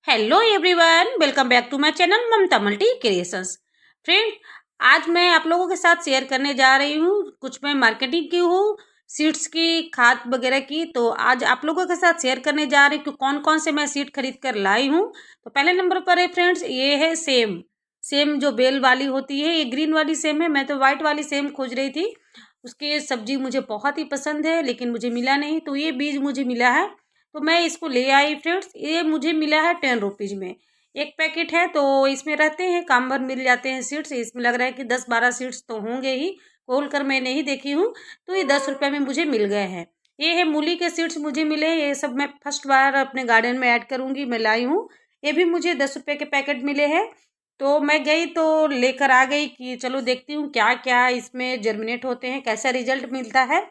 Hello everyone, welcome back to my channel Mamta multi creations. Friend, आज मैं आप लोगों के साथ शेयर करने जा रही हूँ। कुछ मैं मार्केटिंग की हूँ, सीड्स की, खाद वगैरह की। तो आज आप लोगों के साथ शेयर करने जा रही हूँ कि कौन कौन से मैं सीड खरीद कर लाई हूँ। तो पहले नंबर पर है फ्रेंड्स, ये है सेम। सेम जो बेल वाली होती है, ये ग्रीन वाली सेम है। मैं तो व्हाइट वाली सेम खोज रही थी। उसकी सब्जी मुझे बहुत ही पसंद है, लेकिन मुझे मिला नहीं, तो ये बीज मुझे मिला है। तो मैं इसको ले आई फ्रेंड्स। ये मुझे मिला है 10 रुपीज़ में। एक पैकेट है, तो इसमें रहते हैं काम भर मिल जाते हैं सीड्स। इसमें लग रहा है कि 10-12 सीड्स तो होंगे ही। खोल कर मैं नहीं देखी हूँ। तो ये 10 रुपये में मुझे मिल गए हैं। ये है मूली के सीड्स मुझे मिले। ये सब मैं फर्स्ट बार अपने गार्डन में ऐड करूँगी, मैं लाई हूँ। ये भी मुझे 10 रुपये के पैकेट मिले हैं। तो मैं गई तो लेकर आ गई कि चलो देखती हूँ क्या क्या इसमें जर्मिनेट होते हैं, कैसा रिजल्ट मिलता है।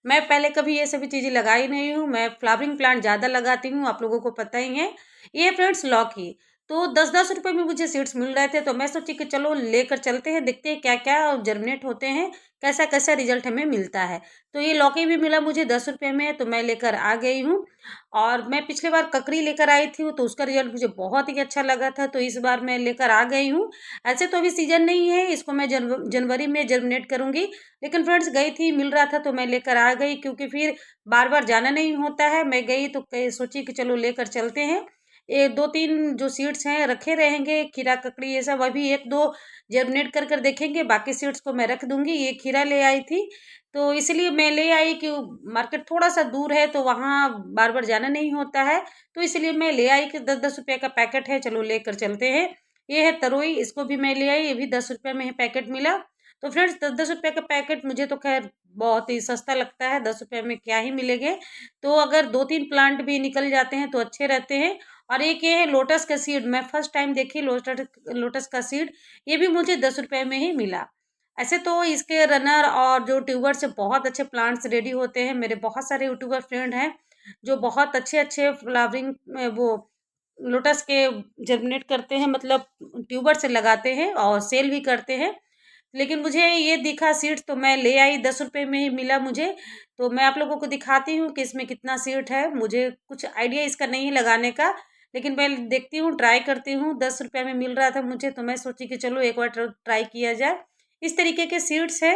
मैं पहले कभी ये सभी चीज़ें लगाई नहीं हूँ। मैं फ्लावरिंग प्लांट ज़्यादा लगाती हूँ, आप लोगों को पता ही है। ये फ्रेंड्स लौकी, तो 10-10 रुपए में मुझे सीड्स मिल रहे थे, तो मैं सोची कि चलो लेकर चलते हैं, देखते हैं क्या क्या जर्मिनेट होते हैं, कैसा कैसा रिजल्ट हमें मिलता है। तो ये लौकी भी मिला मुझे 10 रुपये में, तो मैं लेकर आ गई हूँ। और मैं पिछले बार ककड़ी लेकर आई थी, तो उसका रिजल्ट मुझे बहुत ही अच्छा लगा था, तो इस बार मैं लेकर आ गई हूँ। ऐसे तो अभी सीजन नहीं है, इसको मैं जनवरी में जर्मिनेट करूँगी। लेकिन फ्रेंड्स गई थी, मिल रहा था, तो मैं लेकर आ गई, क्योंकि फिर बार बार जाना नहीं होता है। मैं गई तो सोची कि चलो लेकर चलते हैं। ये 2-3 जो सीड्स हैं रखे रहेंगे, खीरा ककड़ी ये सब अभी 1-2 जर्मिनेट कर कर देखेंगे, बाकी सीड्स को मैं रख दूंगी। ये खीरा ले आई थी, तो इसलिए मैं ले आई कि मार्केट थोड़ा सा दूर है, तो वहाँ बार बार जाना नहीं होता है। तो इसलिए मैं ले आई कि 10-10 रुपये का पैकेट है, चलो लेकर चलते हैं। ये है तरोई, इसको भी मैं ले आई, ये भी 10 रुपये में ही पैकेट मिला। तो फ्रेंड्स 10-10 रुपये का पैकेट मुझे तो खैर बहुत ही सस्ता लगता है। 10 रुपये में क्या ही मिलेंगे। तो अगर 2-3 प्लांट भी निकल जाते हैं तो अच्छे रहते हैं। और एक ये है लोटस का सीड, मैं फर्स्ट टाइम देखी लोटस लोटस का सीड। ये भी मुझे 10 रुपये में ही मिला। ऐसे तो इसके रनर और जो ट्यूबर से बहुत अच्छे प्लांट्स रेडी होते हैं। मेरे बहुत सारे यूट्यूबर फ्रेंड हैं जो बहुत अच्छे अच्छे फ्लावरिंग वो लोटस के जर्मिनेट करते हैं, मतलब ट्यूबर से लगाते हैं और सेल भी करते हैं। लेकिन मुझे ये दिखा सीड्स, तो मैं ले आई, 10 रुपये में ही मिला मुझे। तो मैं आप लोगों को दिखाती हूँ कि इसमें कितना सीड है। मुझे कुछ आइडिया इसका नहीं है लगाने का, लेकिन मैं देखती हूँ, ट्राई करती हूँ। 10 रुपये में मिल रहा था मुझे, तो मैं सोची कि चलो एक बार ट्राई किया जाए। इस तरीके के सीड्स है।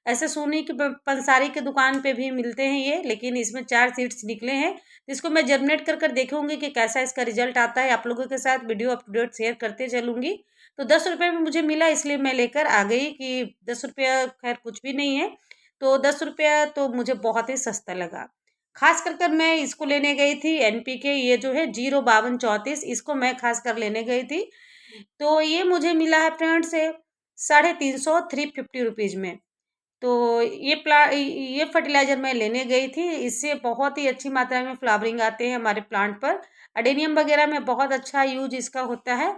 ऐसे सोनी की पंसारी के दुकान पे भी मिलते हैं ये, लेकिन इसमें 4 सीड्स निकले हैं। इसको मैं जर्मिनेट कर कर देखूंगी कि कैसा इसका रिजल्ट आता है। आप लोगों के साथ video up to date share करते चलूंगी। तो 10 रुपये में मुझे मिला, इसलिए मैं लेकर आ गई कि 10 रुपया खैर कुछ भी नहीं है। तो 10 रुपया तो मुझे बहुत ही सस्ता लगा। खास कर कर मैं इसको लेने गई थी, एनपीके, ये जो है 05234, इसको मैं खास कर लेने गई थी। तो ये मुझे मिला है फ्रेंड्स से 350 350 रुपीज़ में। तो ये फर्टिलाइज़र मैं लेने गई थी। इससे बहुत ही अच्छी मात्रा में फ्लावरिंग आते हैं हमारे प्लांट पर। अडेनियम वगैरह में बहुत अच्छा यूज़ इसका होता है।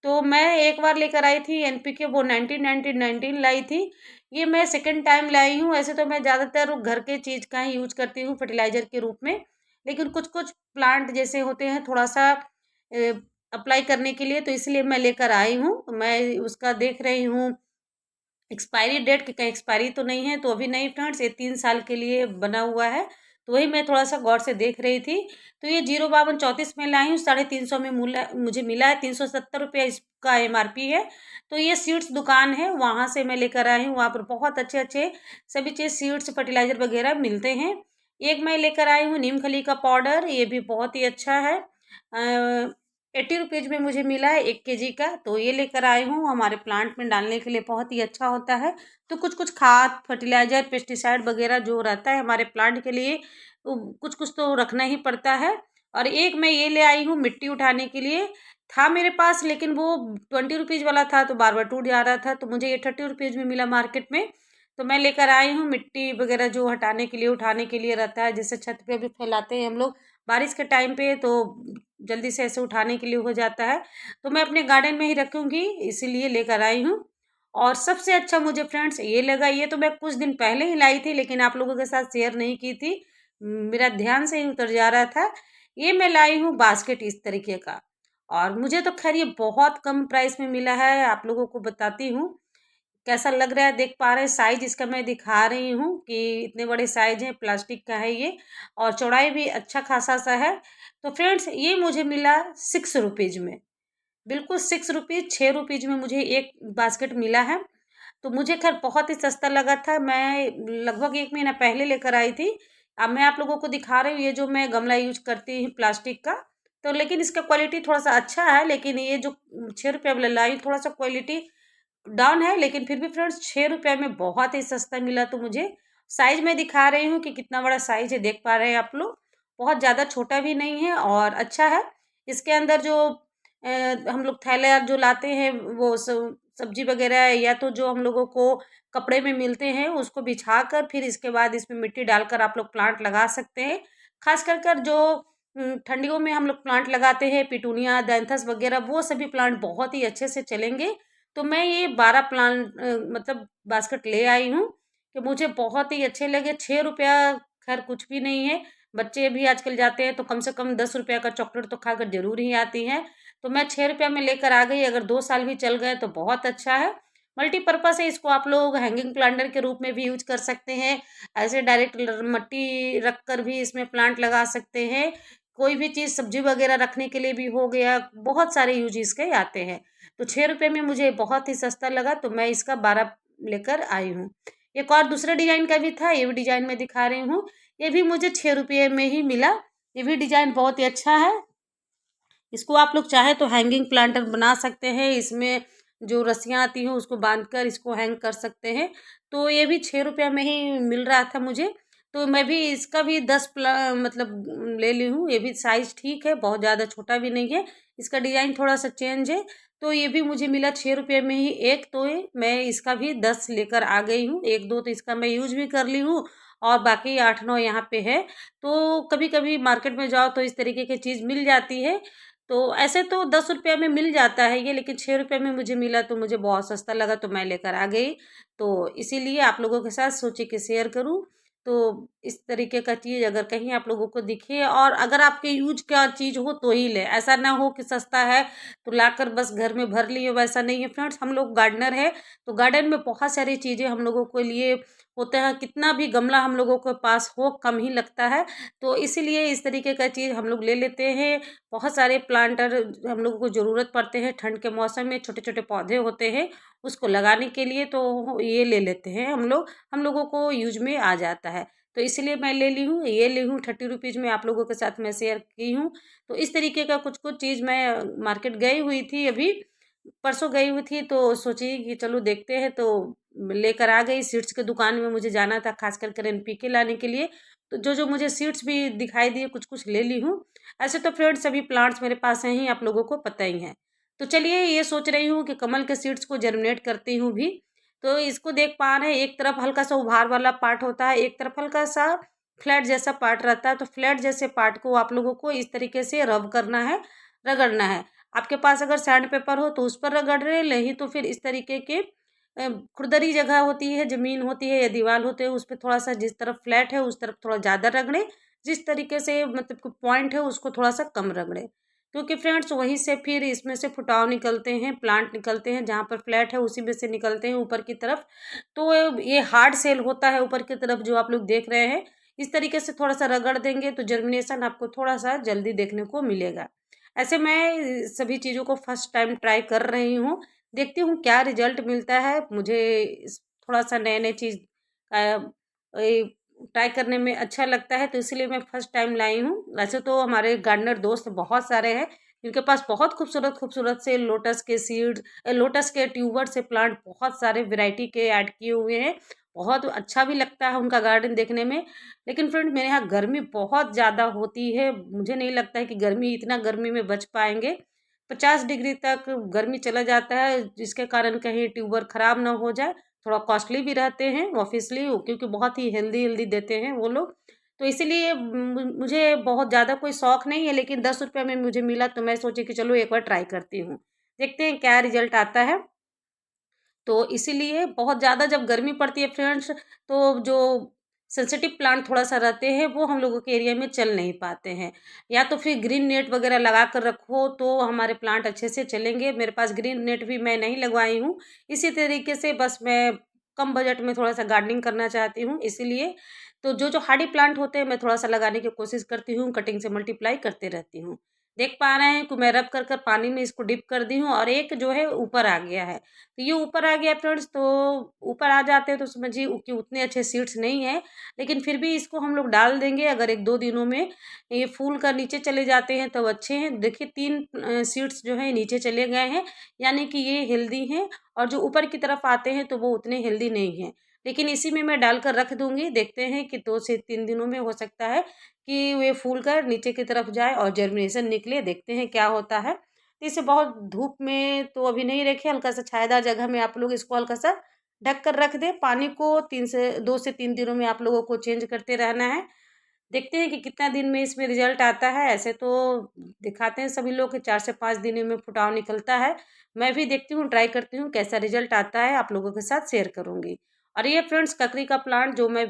तो मैं एक बार लेकर आई थी एनपीके, वो 19 लाई थी। ये मैं सेकंड टाइम लाई हूँ। ऐसे तो मैं ज़्यादातर घर के चीज़ का ही यूज़ करती हूँ फर्टिलाइज़र के रूप में। लेकिन कुछ-कुछ प्लांट जैसे होते हैं थोड़ा-सा अप्लाई करने के लिए, तो इसलिए मैं लेकर आई हूँ। मैं उसका देख रही हूँ एक्सपायरी डेट, कि कहीं एक्सपायरी तो नहीं है। तो अभी नहीं फ्रेंड्स, ये 3 साल के लिए बना हुआ है। तो वही मैं थोड़ा सा गौर से देख रही थी। तो ये 05234 में लाई हूँ, 350 में मुझे मिला है। 370 रुपया इसका एमआरपी है। तो ये सीड्स दुकान है, वहाँ से मैं लेकर आई हूँ। वहाँ पर बहुत अच्छे अच्छे सभी चीज़ सीड्स फर्टिलाइजर वगैरह मिलते हैं। एक मैं लेकर आई हूँ नीम खली का पाउडर, ये भी बहुत ही अच्छा है। 80 रुपीज़ में मुझे मिला है 1 kg का। तो ये लेकर आई हूँ, हमारे प्लांट में डालने के लिए बहुत ही अच्छा होता है। तो कुछ कुछ खाद, फर्टिलाइज़र, पेस्टिसाइड वगैरह जो रहता है हमारे प्लांट के लिए, कुछ कुछ तो रखना ही पड़ता है। और एक मैं ये ले आई हूँ मिट्टी उठाने के लिए। था मेरे पास, लेकिन वो 20 रुपीज़ वाला था, तो बार बार टूट जा रहा था। तो मुझे ये 30 रुपीज़ में मिला मार्केट में। तो मैं लेकर आई हूँ मिट्टी वगैरह जो हटाने के लिए, उठाने के लिए रहता है, जैसे छत पे भी फैलाते हैं हम लोग बारिश के टाइम पे, तो जल्दी से ऐसे उठाने के लिए हो जाता है। तो मैं अपने गार्डन में ही रखूँगी, इसीलिए लेकर आई हूँ। और सबसे अच्छा मुझे फ्रेंड्स ये लगा, ये तो मैं कुछ दिन पहले ही लाई थी, लेकिन आप लोगों के साथ शेयर नहीं की थी, मेरा ध्यान से ही उतर जा रहा था। ये मैं लाई हूँ बास्केट इस तरीके का। और मुझे तो खैर ये बहुत कम प्राइस में मिला है, आप लोगों को बताती हूँ। कैसा लग रहा है देख पा रहे हैं। साइज इसका मैं दिखा रही हूँ कि इतने बड़े साइज है, प्लास्टिक का है ये, और चौड़ाई भी अच्छा खासा सा है। तो फ्रेंड्स ये मुझे मिला 6 रुपीज़ में, बिल्कुल 6 रुपीज़, 6 रुपीज़ में मुझे एक बास्केट मिला है। तो मुझे खैर बहुत ही सस्ता लगा था। मैं लगभग 1 महीना पहले लेकर आई थी। अब मैं आप लोगों को दिखा रही हूँ ये जो मैं गमला यूज़ करती हूँ प्लास्टिक का। तो लेकिन इसका क्वालिटी थोड़ा-सा अच्छा है, लेकिन ये जो 6 रुपये वाला लाई थोड़ा-सा क्वालिटी डाउन है, लेकिन फिर भी फ्रेंड्स 6 रुपये में बहुत ही सस्ता मिला। तो मुझे साइज़ मैं दिखा रही हूँ कि कितना बड़ा साइज़ है, देख पा रहे हैं आप लोग। बहुत ज़्यादा छोटा भी नहीं है और अच्छा है। इसके अंदर जो हम लोग थैला जो लाते हैं वो सब्जी वगैरह, या तो जो हम लोगों को कपड़े में मिलते हैं उसको बिछाकर फिर इसके बाद इसमें मिट्टी डालकर आप लोग प्लांट लगा सकते हैं। खास कर जो ठंडियों में हम लोग प्लांट लगाते हैं, पिटूनिया, डायंथस वगैरह, वो सभी प्लांट बहुत ही अच्छे से चलेंगे। तो मैं ये 12 प्लांट मतलब बास्केट ले आई हूँ कि मुझे बहुत ही अच्छे लगे। 6 रुपया खैर कुछ भी नहीं है। बच्चे भी आजकल जाते हैं तो कम से कम 10 रुपया का चॉकलेट तो खाकर ज़रूर ही आती हैं। तो मैं 6 रुपया में लेकर आ गई। अगर 2 साल भी चल गए तो बहुत अच्छा है। मल्टीपर्पज़ है, इसको आप लोग हैंगिंग प्लांटर के रूप में भी यूज़ कर सकते हैं। ऐसे डायरेक्ट मट्टी रख कर भी इसमें प्लांट लगा सकते हैं। कोई भी चीज़ सब्जी वगैरह रखने के लिए भी हो गया, बहुत सारे यूज़ इसके आते हैं। तो 6 रुपये में मुझे बहुत ही सस्ता लगा, तो मैं इसका 12 लेकर आई हूँ। एक और दूसरे डिज़ाइन का भी था, ये भी डिज़ाइन मैं दिखा रही हूँ। ये भी मुझे 6 रुपये में ही मिला। ये भी डिज़ाइन बहुत ही अच्छा है। इसको आप लोग चाहे तो हैंगिंग प्लांटर बना सकते हैं। इसमें जो रस्सियाँ आती हैं उसको बांधकर इसको हैंग कर सकते हैं। तो ये भी 6 रुपये में ही मिल रहा था मुझे। तो मैं भी इसका भी 10 मतलब ले ली हूँ। ये भी साइज़ ठीक है, बहुत ज़्यादा छोटा भी नहीं है। इसका डिज़ाइन थोड़ा-सा चेंज है। तो ये भी मुझे मिला 6 रुपये में ही एक। तो ये मैं इसका भी 10 लेकर आ गई हूँ। 1-2 तो इसका मैं यूज़ भी कर ली हूँ और बाकी 8-9 यहाँ पे है। तो कभी-कभी मार्केट में जाओ तो इस तरीके की चीज़ मिल जाती है। तो ऐसे तो 10 रुपये में मिल जाता है ये, लेकिन 6 रुपये में मुझे मिला तो मुझे बहुत सस्ता लगा, तो मैं लेकर आ गई। तो इसीलिए आप लोगों के साथ सोची कि शेयर करूँ। तो इस तरीके का चीज़ अगर कहीं आप लोगों को दिखे और अगर आपके यूज़ का चीज़ हो तो ही लें। ऐसा ना हो कि सस्ता है तो लाकर बस घर में भर लिए, वैसा नहीं है फ्रेंड्स। हम लोग गार्डनर हैं, तो गार्डन में बहुत सारी चीज़ें हम लोगों के लिए होते हैं। कितना भी गमला हम लोगों के पास हो कम ही लगता है। तो इसीलिए इस तरीके का चीज़ हम लोग ले लेते हैं। बहुत सारे प्लांटर हम लोगों को ज़रूरत पड़ते हैं ठंड के मौसम में, छोटे-छोटे पौधे होते हैं, उसको लगाने के लिए तो ये ले लेते हैं हम लोग, हम लोगों को यूज़ में आ जाता है। तो इसलिए मैं ले ली हूँ, ये ली हूँ 30 रुपीज़ में, आप लोगों के साथ मैं शेयर की हूँ। तो इस तरीके का कुछ-कुछ चीज़ मैं मार्केट गई हुई थी अभी, परसों गई हुई थी तो सोची कि चलो देखते हैं, तो लेकर आ गई। सीड्स की दुकान में मुझे जाना था खास कर एनपीके लाने के लिए, तो जो-जो मुझे सीड्स भी दिखाई दिए कुछ-कुछ ले ली हूँ। ऐसे तो फ्रेंड्स सभी प्लांट्स मेरे पास हैं ही, आप लोगों को पता ही है। तो चलिए ये सोच रही हूँ कि कमल के सीड्स को जर्मिनेट करती हूँ भी। तो इसको देख पा रहे हैं, एक तरफ हल्का-सा उभार वाला पार्ट होता है, एक तरफ हल्का-सा फ्लैट जैसा पार्ट रहता है। तो फ्लैट जैसे पार्ट को आप लोगों को इस तरीके से रब करना है, रगड़ना है। आपके पास अगर सैंड पेपर हो तो उस पर रगड़ रहे, नहीं तो फिर इस तरीके के खुरदरी जगह होती है, ज़मीन होती है या दीवार होते हैं, उस पे थोड़ा-सा जिस तरफ फ्लैट है उस तरफ थोड़ा ज़्यादा रगड़ें, जिस तरीके से मतलब कोई पॉइंट है उसको थोड़ा-सा कम रगड़ें। क्योंकि फ्रेंड्स वहीं से फिर इसमें से फुटाव निकलते हैं, प्लांट निकलते हैं, जहाँ पर फ्लैट है उसी में से निकलते हैं ऊपर की तरफ। तो ये हार्ड सेल होता है ऊपर की तरफ जो आप लोग देख रहे हैं। इस तरीके से थोड़ा-सा रगड़ देंगे तो जर्मिनेशन आपको थोड़ा-सा जल्दी देखने को मिलेगा। ऐसे मैं सभी चीज़ों को फर्स्ट टाइम ट्राई कर रही हूँ। देखती हूँ क्या रिजल्ट मिलता है। मुझे इस थोड़ा-सा नए-नए चीज़ अ, ए ट्राई करने में अच्छा लगता है, तो इसीलिए मैं फर्स्ट टाइम लाई हूँ। वैसे तो हमारे गार्डनर दोस्त बहुत सारे हैं, जिनके पास बहुत खूबसूरत-खूबसूरत से लोटस के सीड्स, लोटस के ट्यूबर से प्लांट बहुत सारे वैरायटी के ऐड किए हुए हैं। बहुत अच्छा भी लगता है उनका गार्डन देखने में। लेकिन फ्रेंड मेरे यहाँ गर्मी बहुत ज़्यादा होती है। मुझे नहीं लगता है कि इतना गर्मी में बच पाएँगे। 50 डिग्री तक गर्मी चला जाता है, जिसके कारण कहीं ट्यूबर खराब ना हो जाए। थोड़ा कॉस्टली भी रहते हैं ऑब्वियसली, क्योंकि बहुत ही हेल्दी-हेल्दी देते हैं वो लोग। तो इसीलिए मुझे बहुत ज़्यादा कोई शौक नहीं है, लेकिन 10 रुपये में मुझे मिला तो मैं सोची कि चलो एक बार ट्राई करती हूँ। देखते हैं क्या रिज़ल्ट आता है। तो इसीलिए बहुत ज़्यादा जब गर्मी पड़ती है फ्रेंड्स, तो जो सेंसिटिव प्लांट थोड़ा-सा रहते हैं, वो हम लोगों के एरिया में चल नहीं पाते हैं। या तो फिर ग्रीन नेट वगैरह लगा कर रखो तो हमारे प्लांट अच्छे से चलेंगे। मेरे पास ग्रीन नेट भी मैं नहीं लगवाई हूँ। इसी तरीके से बस मैं कम बजट में थोड़ा-सा गार्डनिंग करना चाहती हूँ, इसीलिए तो जो-जो हार्डी प्लांट होते हैं मैं थोड़ा-सा लगाने की कोशिश करती हूँ, कटिंग से मल्टीप्लाई करते रहती हूँ। देख पा रहे हैं कि मैं रब कर पानी में इसको डिप कर दी हूँ और एक जो है ऊपर आ गया है। तो ये ऊपर आ गया फ्रेंड्स, तो ऊपर आ जाते हैं तो समझिए कि उतने अच्छे सीड्स नहीं है, लेकिन फिर भी इसको हम लोग डाल देंगे। अगर 1-2 दिनों में ये फूल कर नीचे चले जाते हैं तब अच्छे हैं। देखिए 3 सीड्स जो है नीचे चले गए हैं, यानी कि ये हेल्दी हैं, और जो ऊपर की तरफ आते हैं तो वो उतने हेल्दी नहीं हैं। लेकिन इसी में मैं डालकर रख दूँगी, देखते हैं कि 2 से 3 दिनों में हो सकता है कि वे फूल कर नीचे की तरफ जाए और जर्मिनेशन निकले, देखते हैं क्या होता है। तो इसे बहुत धूप में तो अभी नहीं रखें, हल्का-सा छायादार जगह में आप लोग इसको हल्का-सा ढक कर रख दें। पानी को 2 से 3 दिनों में आप लोगों को चेंज करते रहना है। देखते हैं कि कितना दिन में इसमें रिजल्ट आता है। ऐसे तो दिखाते हैं सभी लोग कि 4 से 5 दिनों में फुटाव निकलता है। मैं भी देखती हूँ, ट्राई करती हूँ कैसा रिजल्ट आता है, आप लोगों के साथ शेयर करूँगी। और ये फ्रेंड्स ककड़ी का प्लांट जो मैं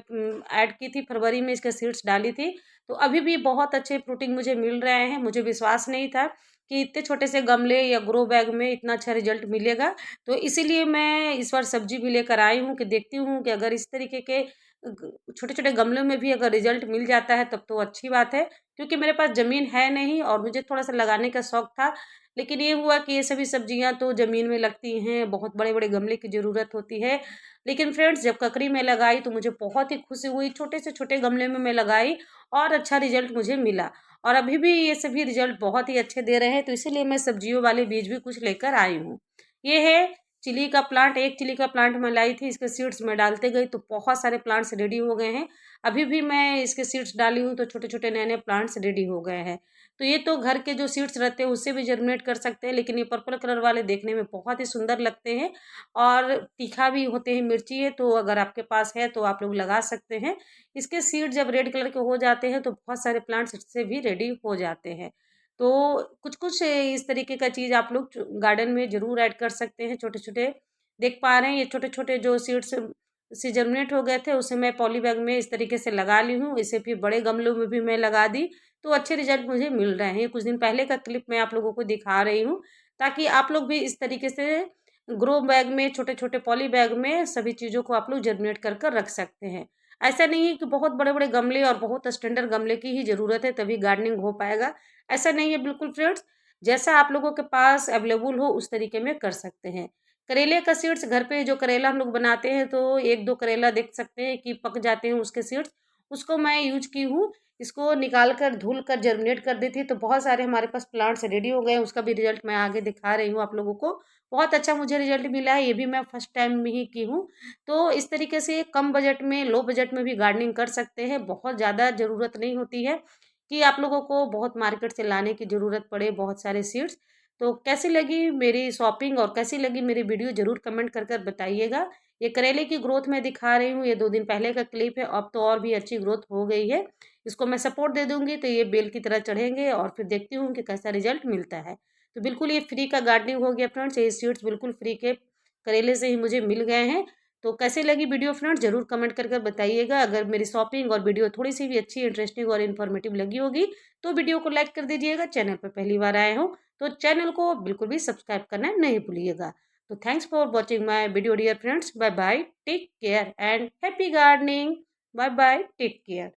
ऐड की थी फरवरी में, इसके सीड्स डाली थी, तो अभी भी बहुत अच्छे फ्रूटिंग मुझे मिल रहे हैं। मुझे विश्वास नहीं था कि इतने छोटे से गमले या ग्रो बैग में इतना अच्छा रिजल्ट मिलेगा। तो इसीलिए मैं इस बार सब्जी भी लेकर आई हूँ कि देखती हूँ कि अगर इस तरीके के छोटे-छोटे गमलों में भी अगर रिजल्ट मिल जाता है तब तो अच्छी बात है, क्योंकि मेरे पास ज़मीन है नहीं और मुझे थोड़ा-सा लगाने का शौक था। लेकिन ये हुआ कि ये सभी सब्जियाँ तो ज़मीन में लगती हैं, बहुत बड़े-बड़े गमले की ज़रूरत होती है। लेकिन फ्रेंड्स जब ककड़ी में लगाई तो मुझे बहुत ही खुशी हुई, छोटे से छोटे गमले में मैं लगाई और अच्छा रिजल्ट मुझे मिला। और अभी भी ये सभी रिजल्ट बहुत ही अच्छे दे रहे हैं, तो इसीलिए मैं सब्जियों वाले बीज भी कुछ लेकर आई हूँ। ये है चिली का प्लांट, एक चिली का प्लांट मैं लाई थी, इसके सीड्स मैं डालते गई तो बहुत सारे प्लांट्स रेडी हो गए हैं। अभी भी मैं इसके सीड्स डाली हूँ तो छोटे-छोटे नए-नए प्लांट्स रेडी हो गए हैं। तो ये तो घर के जो सीड्स रहते हैं उससे भी जर्मिनेट कर सकते हैं, लेकिन ये पर्पल कलर वाले देखने में बहुत ही सुंदर लगते हैं और तीखा भी होते हैं, मिर्ची है, तो अगर आपके पास है तो आप लोग लगा सकते हैं। इसके सीड जब रेड कलर के हो जाते हैं तो बहुत सारे प्लांट्स इससे भी रेडी हो जाते हैं। तो कुछ-कुछ इस तरीके का चीज़ आप लोग गार्डन में ज़रूर ऐड कर सकते हैं, छोटे-छोटे। देख पा रहे हैं ये छोटे-छोटे जो सीड्स से जर्मिनेट हो गए थे, उसे मैं पॉली बैग में इस तरीके से लगा ली हूँ। इसे फिर बड़े गमलों में भी मैं लगा दी, तो अच्छे रिज़ल्ट मुझे मिल रहे हैं। ये कुछ दिन पहले का क्लिप मैं आप लोगों को दिखा रही हूँ, ताकि आप लोग भी इस तरीके से ग्रो बैग में, छोटे-छोटे पॉली बैग में सभी चीज़ों को आप लोग जर्मिनेट कर रख सकते हैं। ऐसा नहीं है कि बहुत बड़े-बड़े गमले और बहुत स्टैंडर्ड गमले की ही ज़रूरत है तभी गार्डनिंग हो पाएगा, ऐसा नहीं है बिल्कुल फ्रेंड्स। जैसा आप लोगों के पास अवेलेबल हो उस तरीके में कर सकते हैं। करेले का सीड्स घर पे जो करेला हम लोग बनाते हैं तो 1-2 करेला देख सकते हैं कि पक जाते हैं उसके सीड्स, उसको मैं यूज़ की हूँ। इसको निकाल कर धुल कर जर्मिनेट कर दी थी तो बहुत सारे हमारे पास प्लांट्स रेडी हो गए हैं, उसका भी रिज़ल्ट मैं आगे दिखा रही हूँ आप लोगों को। बहुत अच्छा मुझे रिज़ल्ट मिला है, ये भी मैं फर्स्ट टाइम में ही की हूँ। तो इस तरीके से कम बजट में, लो बजट में भी गार्डनिंग कर सकते हैं। बहुत ज़्यादा ज़रूरत नहीं होती है कि आप लोगों को बहुत मार्केट से लाने की ज़रूरत पड़े बहुत सारे सीड्स। तो कैसी लगी मेरी शॉपिंग और कैसी लगी मेरी वीडियो ज़रूर कमेंट कर बताइएगा। ये करेले की ग्रोथ मैं दिखा रही हूँ, ये 2 दिन पहले का क्लिप है, अब तो और भी अच्छी ग्रोथ हो गई है। इसको मैं सपोर्ट दे दूँगी तो ये बेल की तरह चढ़ेंगे और फिर देखती हूँ कि कैसा रिज़ल्ट मिलता है। तो बिल्कुल ये फ्री का गार्डनिंग हो गया फ्रेंड्स, ये सीड्स बिल्कुल फ्री के करेले से ही मुझे मिल गए हैं। तो कैसी लगी वीडियो फ्रेंड्स ज़रूर कमेंट कर बताइएगा। अगर मेरी शॉपिंग और वीडियो थोड़ी-सी भी अच्छी, इंटरेस्टिंग और इन्फॉर्मेटिव लगी होगी, तो वीडियो को लाइक कर दीजिएगा। चैनल पर पहली बार आए हो तो चैनल को बिल्कुल भी सब्सक्राइब करना नहीं भूलिएगा। तो thanks for watching my video dear friends. Bye bye, take care and happy gardening. Bye bye, take care.